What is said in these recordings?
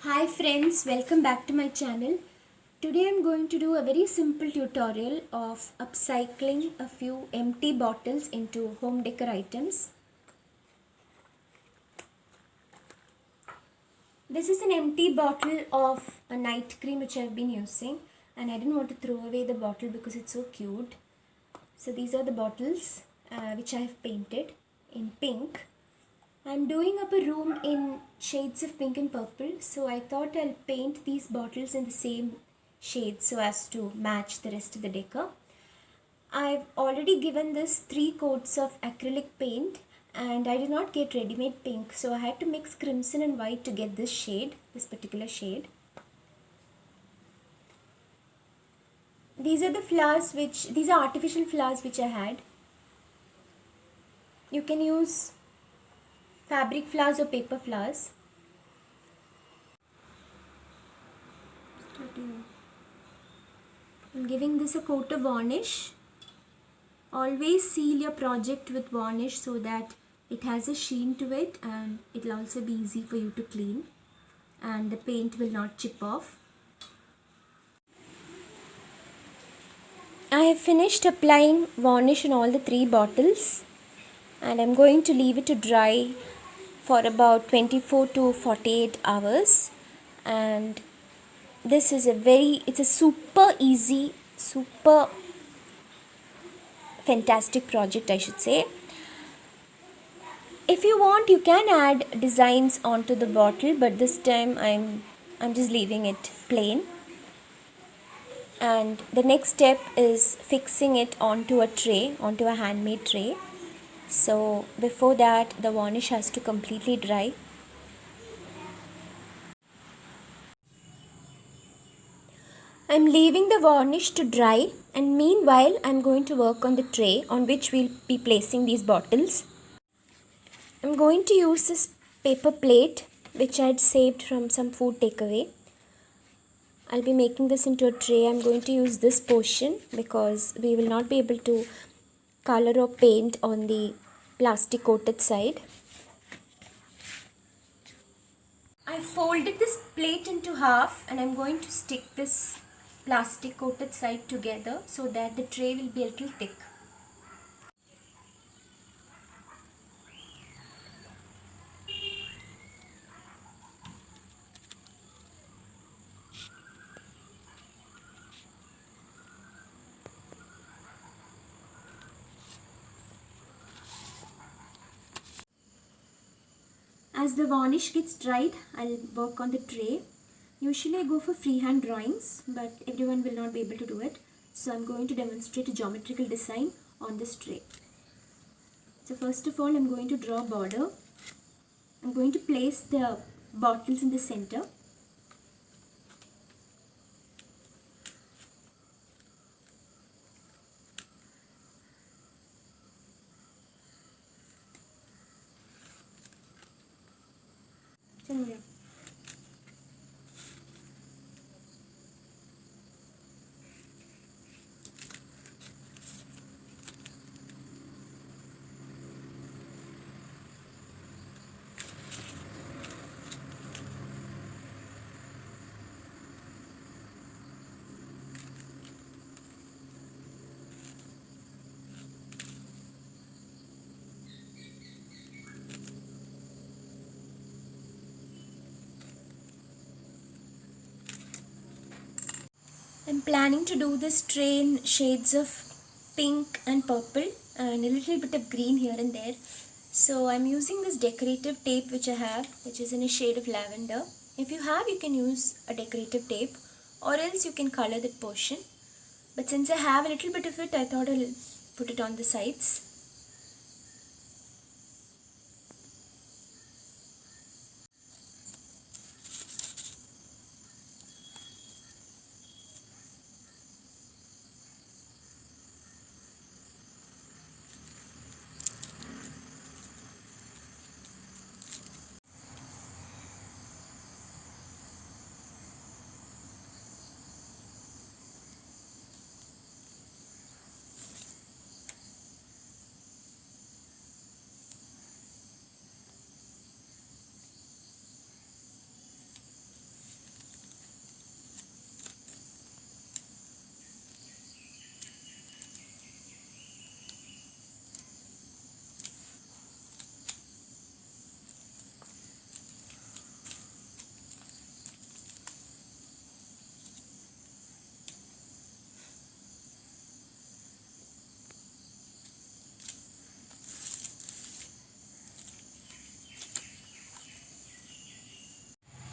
Hi friends, welcome back to my channel. Today I'm going to do a very simple tutorial of upcycling a few empty bottles into home decor items. This is an empty bottle of a night cream which I've been using, and I didn't want to throw away the bottle because it's so cute. So these are the bottles which I have painted in pink. I'm doing up a room in shades of pink and purple, so I thought I'll paint these bottles in the same shade so as to match the rest of the decor. I've already given this 3 coats of acrylic paint, and I did not get ready-made pink, so I had to mix crimson and white to get this shade, this particular shade. These are the flowers these are artificial flowers which I had. You can use fabric flowers or paper flowers. I'm giving this a coat of varnish. Always seal your project with varnish so that it has a sheen to it, and it will also be easy for you to clean and the paint will not chip off. I have finished applying varnish on all the 3 bottles, and I'm going to leave it to dry for about 24 to 48 hours. And this is it's a super easy, super fantastic project, I should say. If you want, you can add designs onto the bottle, but this time I'm just leaving it plain. And the next step is fixing it onto a tray, onto a handmade tray. So before that, the varnish has to completely dry. I'm leaving the varnish to dry, and meanwhile I'm going to work on the tray on which we'll be placing these bottles. I'm going to use this paper plate which I had saved from some food takeaway. I'll be making this into a tray. I'm going to use this portion because we will not be able to color or paint on the plastic coated side. I folded this plate into half, and I'm going to stick this plastic coated side together so that the tray will be a little thick. As the varnish gets dried, I'll work on the tray. Usually I go for freehand drawings, but everyone will not be able to do it. So I'm going to demonstrate a geometrical design on this tray. So first of all, I'm going to draw a border. I'm going to place the bottles in the center. I'm planning to do this tray in shades of pink and purple and a little bit of green here and there. So I'm using this decorative tape which I have, which is in a shade of lavender. If you have, you can use a decorative tape, or else you can color that portion. But since I have a little bit of it, I thought I'll put it on the sides.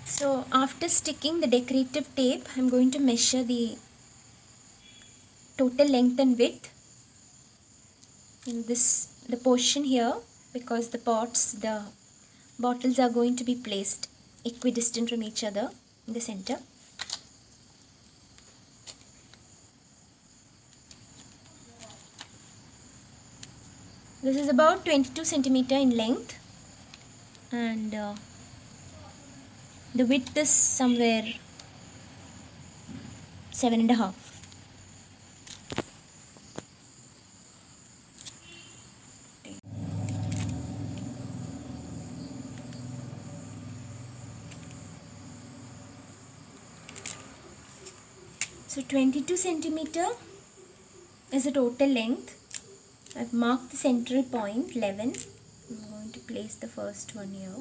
So after sticking the decorative tape, I'm going to measure the total length and width in the portion here, because the bottles are going to be placed equidistant from each other in the center. This is about 22 centimeter in length, and the width is somewhere 7.5. So 22 centimeter is the total length. I've marked the central point 11. I'm going to place the first one here.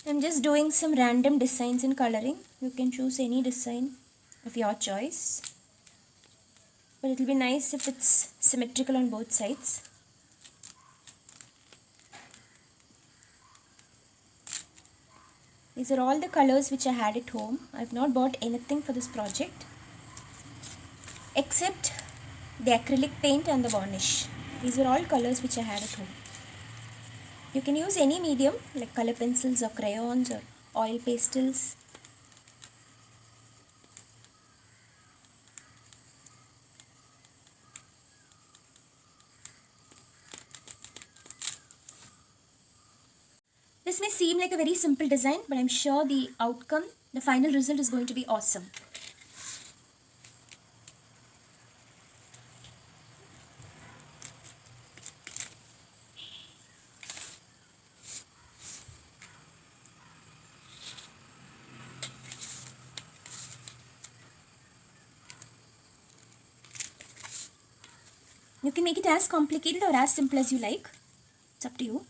I'm just doing some random designs in coloring. You can choose any design of your choice, but it will be nice if it's symmetrical on both sides. These are all the colors which I had at home. I've not bought anything for this project except the acrylic paint and the varnish. These are all colors which I had at home. You can use any medium like color pencils or crayons or oil pastels. This may seem like a very simple design, but I'm sure the outcome, the final result is going to be awesome. You can make it as complicated or as simple as you like. It's up to you.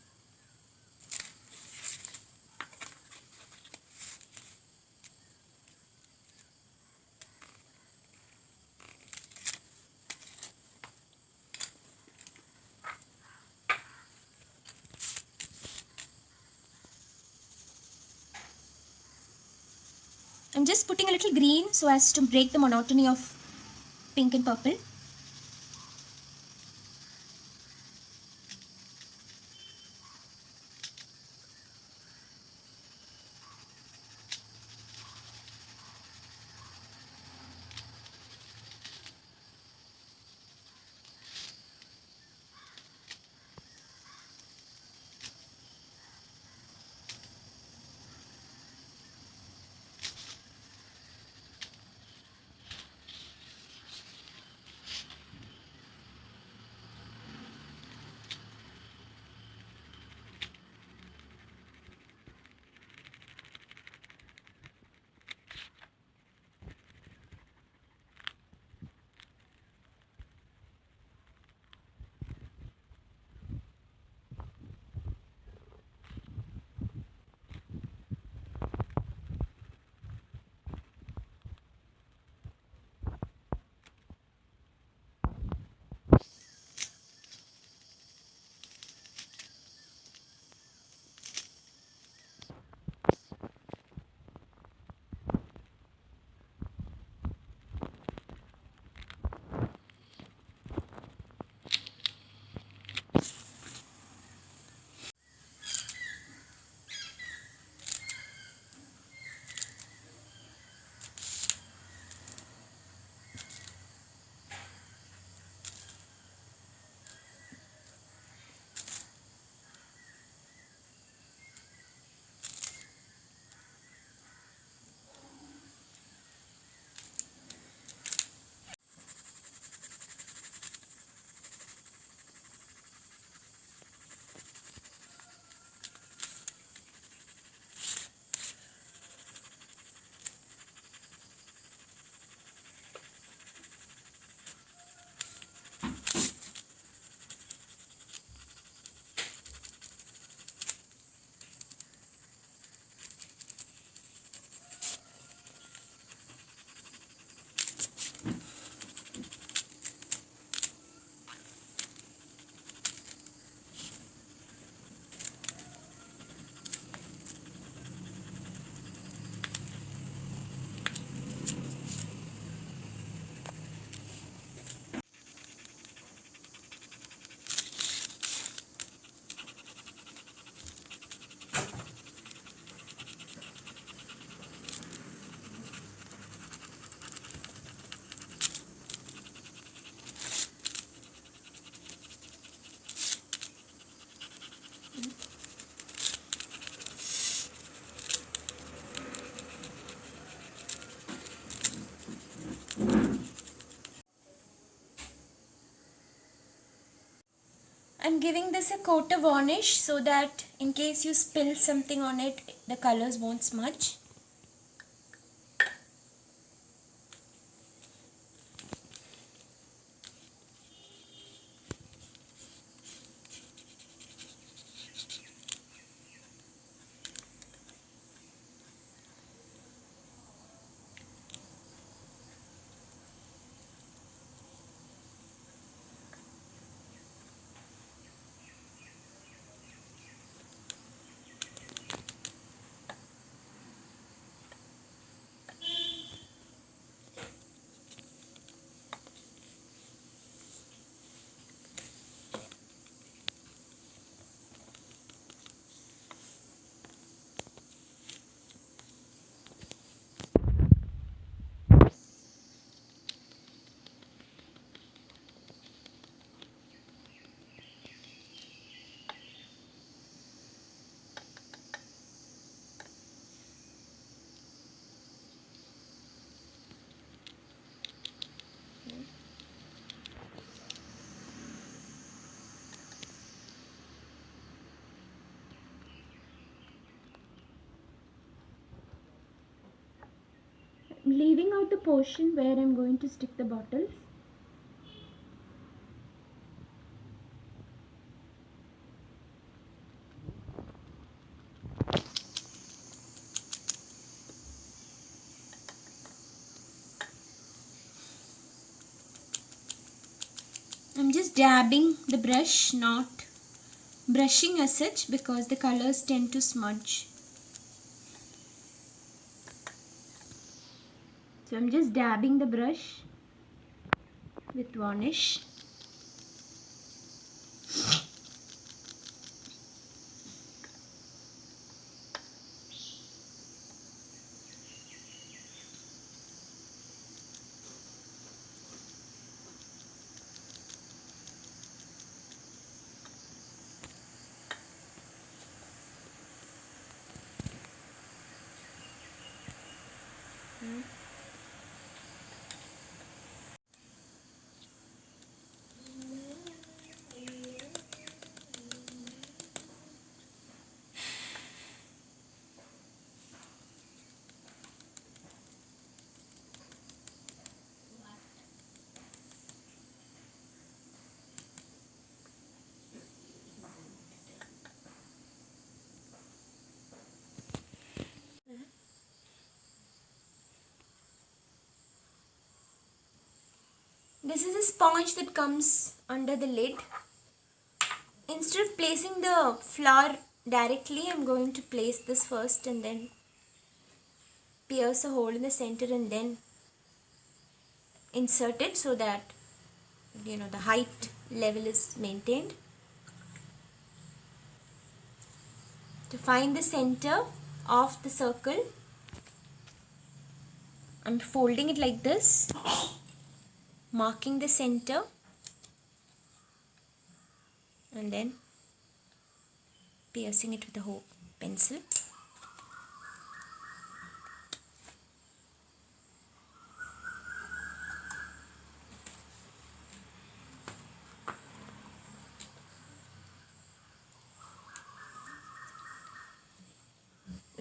I'm just putting a little green so as to break the monotony of pink and purple. I'm giving this a coat of varnish so that in case you spill something on it, the colors won't smudge. I'm leaving out the portion where I'm going to stick the bottles. I'm just dabbing the brush, not brushing as such, because the colors tend to smudge. So I'm just dabbing the brush with varnish. This is a sponge that comes under the lid. Instead of placing the flower directly, I'm going to place this first and then pierce a hole in the center and then insert it so that the height level is maintained. To find the center of the circle, I'm folding it like this, marking the center and then piercing it with a pencil.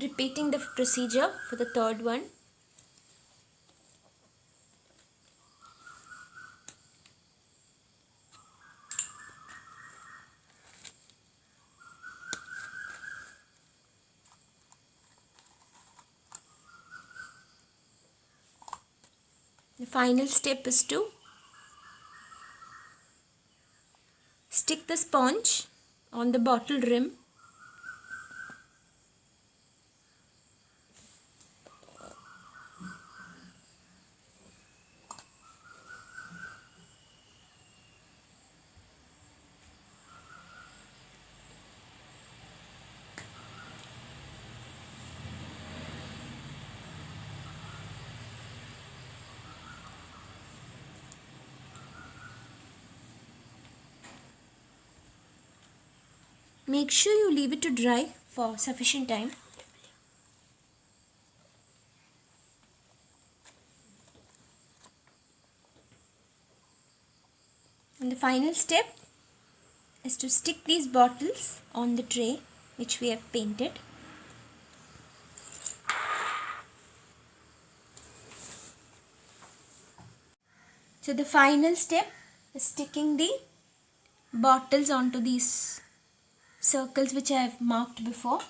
Repeating the procedure for the third one. The final step is to stick the sponge on the bottle rim. Make sure you leave it to dry for sufficient time. And the final step is to stick these bottles on the tray which we have painted. So the final step is sticking the bottles onto these circles which I have marked before.